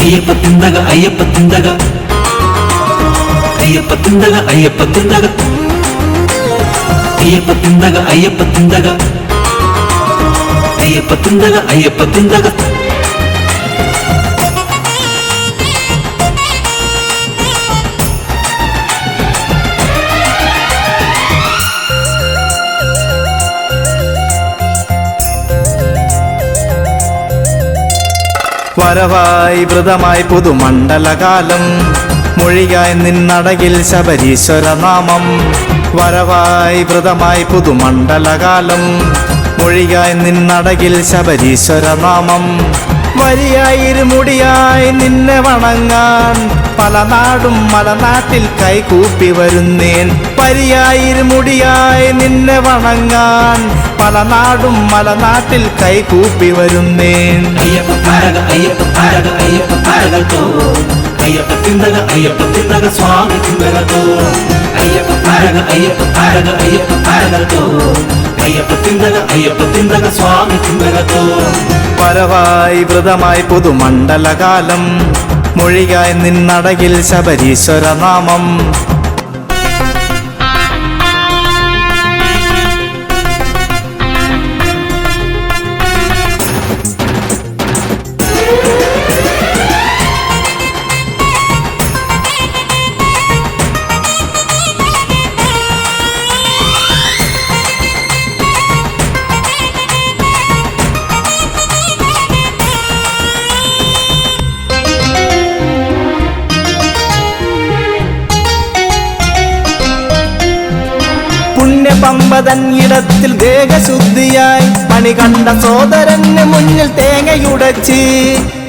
അയ്യപ്പ തിന്തക അയ്യപ്പ തിന്തക അയ്യപ്പ തിന്തക അയ്യപ്പ തിന്തക അയ്യപ്പ തിന്തക അയ്യപ്പ തിന്തക അയ്യപ്പ തിന്തക അയ്യപ്പ തിന്തക വരവായി വ്രതമായി പുതുമണ്ഡലകാലം മൊഴിയായി നിന്നടകിൽ ശബരീശ്വര നാമം. വരവായി വ്രതമായി പുതുമണ്ഡലകാലം മൊഴിയായി നിന്നടകിൽ ശബരീശ്വര നാമം. വരിയായിരുമുടിയായി നിന്നെ വണങ്ങാൻ പല നാടും മലനാട്ടിൽ കൈകൂപ്പി വരുന്നേൻ. വരിയായിരുമുടിയായി നിന്നെ വണങ്ങാൻ പല നാടും മലനാട്ടിൽ കൈകൂപ്പി വരുന്നേൻ. അയ്യപ്പ പാരക അയ്യപ്പ പാരക അയ്യപ്പ പാരകത്തോ അയ്യപ്പ തിന്തക അയ്യപ്പ തിന്തക സ്വാമി തിന്തകത്തോ അയ്യപ്പ പാരക അയ്യപ്പ പാരക അയ്യപ്പ പാരകത്തോ അയ്യപ്പ തിന്തക അയ്യപ്പ തിന്തക സ്വാമി തിന്തകത്തോ. വരവായി വ്രതമായി പുതുമണ്ഡലകാലം മൊഴിയായി നിന്നടകിൽ ശബരീശ്വര നാമം. പമ്പതന്നിടത്തിൽ ദേഹശുദ്ധിയായി മണികണ്ഠ സോദരന് മുന്നിൽ തേങ്ങയുടച്ച്.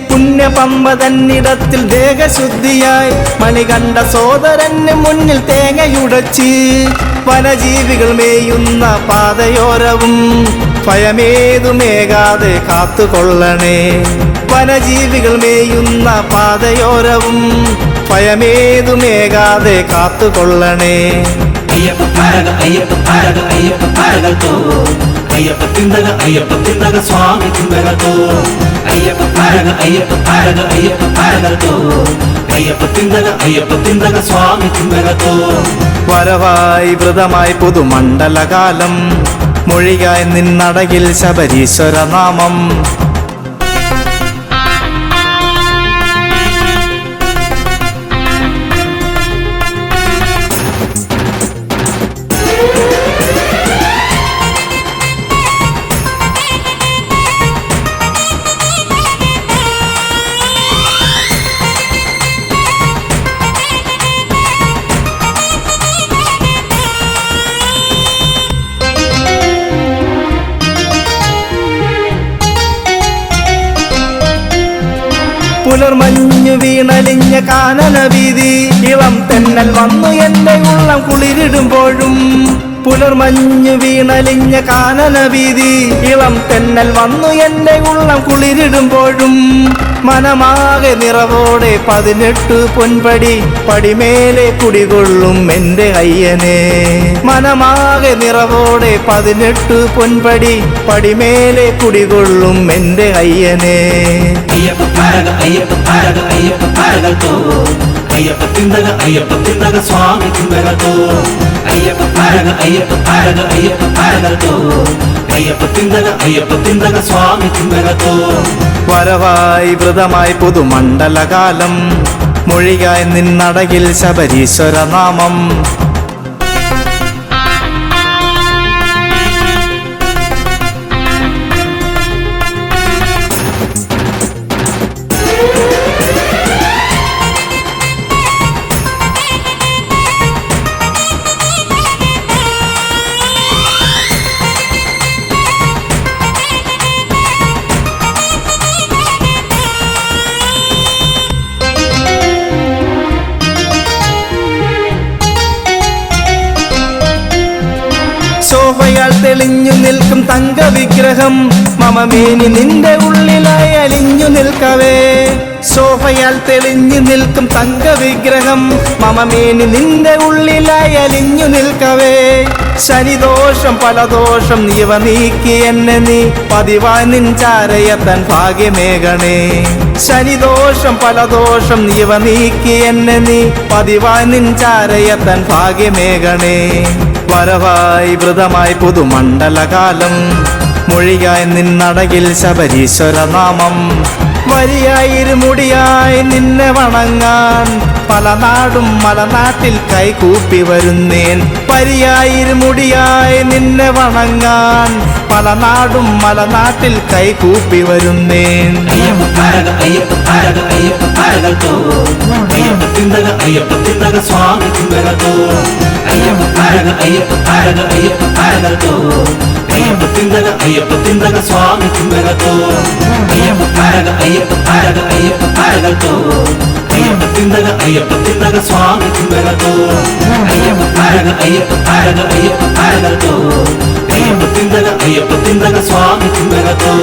പുണ്യപമ്പതന്നിടത്തിൽ ദേഹശുദ്ധിയായി മണികണ്ഠ സോദരന് മുന്നിൽ തേങ്ങയുടച്ച്. വനജീവികൾ മേയുന്ന പാതയോരവും ഭയമേതുമേകാതെ കാത്തുകൊള്ളണേ. വനജീവികൾ മേയുന്ന പാതയോരവും ഭയമേതുമേകാതെ കാത്തുകൊള്ളണേ. അയ്യപ്പ പാരക അയ്യപ്പ പാരക അയ്യപ്പ പാരകത്തോ അയ്യപ്പ തിന്തക അയ്യപ്പ തിന്തക സ്വാമി തിന്തകത്തോ അയ്യപ്പ പാരക അയ്യപ്പ പാരക അയ്യപ്പ പാരകത്തോ അയ്യപ്പ തിന്തക അയ്യപ്പ തിന്തക സ്വാമി തിന്തകത്തോ. വരവായി വ്രതമായി പുതുമണ്ഡലകാലം മൊഴിയായി നിന്നടകിൽ ശബരീശ്വര നാമം. പുലർമഞ്ഞു വീണലിഞ്ഞ കാനന വീതി ഇളം തെന്നൽ വന്നു എന്റെ ഉള്ളം കുളിരിടുമ്പോഴും. പുലർമഞ്ഞു വീണലിഞ്ഞ കാനന വീതി ഇളം തെന്നൽ വന്നു എന്റെ ഉള്ളം കുളിരിടുമ്പോഴും. മനമാകെ നിറവോടെ 18 പൊൻപടി പടിമേലെ കുടികൊള്ളും എന്റെ അയ്യനെ. മനമാകെ നിറവോടെ 18 പൊൻപടി പടിമേലെ കുടികൊള്ളും എന്റെ അയ്യനെ. അയ്യപ്പ പാരക അയ്യപ്പ പാരക അയ്യപ്പ പാരകത്തോ അയ്യപ്പ തിന്തക അയ്യപ്പ തിന്തക സ്വാമി തിന്തകത്തോ അയ്യപ്പ പാരക അയ്യപ്പ പാരക അയ്യപ്പ പാരകത്തോ അയ്യപ്പ തിന്തക അയ്യപ്പ തിന്തക സ്വാമി തിന്തകത്തോ. വരവായി വ്രതമായി പുതുമണ്ഡലകാലം മൊഴിയായി നിന്നടകിൽ ശബരീശ്വര നാമം. ശോഭയാൽ തെളിഞ്ഞു നിൽക്കും തങ്ക വിഗ്രഹം മമമേനി നിന്റെ ഉള്ളിലായി അലിഞ്ഞു നിൽക്കവേ ശോഭയാൽ തെളിഞ്ഞു നിൽക്കും തങ്ക വിഗ്രഹം മമമേനി നിന്റെ ഉള്ളിലായി അലിഞ്ഞു നിൽക്കവേ ശനിദോഷം പലദോഷം നീവ നീക്കി എന്നെ നീ പതിവായി നിൻ ചാരയത്തൻ ഭാഗ്യമേകണേ ശനിദോഷം പലദോഷം നീവ നീക്കി എന്നെ നീ പതിവായി നിൻ ചാരയത്തൻ ഭാഗ്യമേകണേ വരവായി വ്രതമായി പുതുമണ്ഡലകാലം മൊഴിയായി നിന്നടകിൽ ശബരീശ്വര നാമം വരിയായിരുമുടിയായി നിന്നെ വണങ്ങാൻ പല നാടും മലനാട്ടിൽ കൈകൂപ്പി വരുന്നേൻ പരിയായിരുമുടിയായി നിന്നെ വണങ്ങാൻ പല നാടും മലനാട്ടിൽ കൈകൂപ്പി വരുന്നേൻ അയ്യപ്പ പാരക അയ്യപ്പ പാരക അയ്യപ്പ പാരകത്തോ അയ്യപ്പ തിന്തക സ്വാമി തിന്തകത്തോ അയ്യപ്പ പാരക അയ്യപ്പ പാരക അയ്യപ്പ പാരകത്തോ അയ്യപ്പ തിന്തക സ്വാമി തിന്തകത്തോ അയ്യപ്പ പാരക അയ്യപ്പ പാരക അയ്യപ്പ പാരകത്തോ അയ്യപ്പ തിന്തക സ്വാമി തിന്തകത്തോ അയ്യപ്പ പാരക അയ്യപ്പ പാരക അയ്യപ്പ പാരകത്തോ അയ്യപ്പ തിന്തക സ്വാമി തിന്തകത്തോ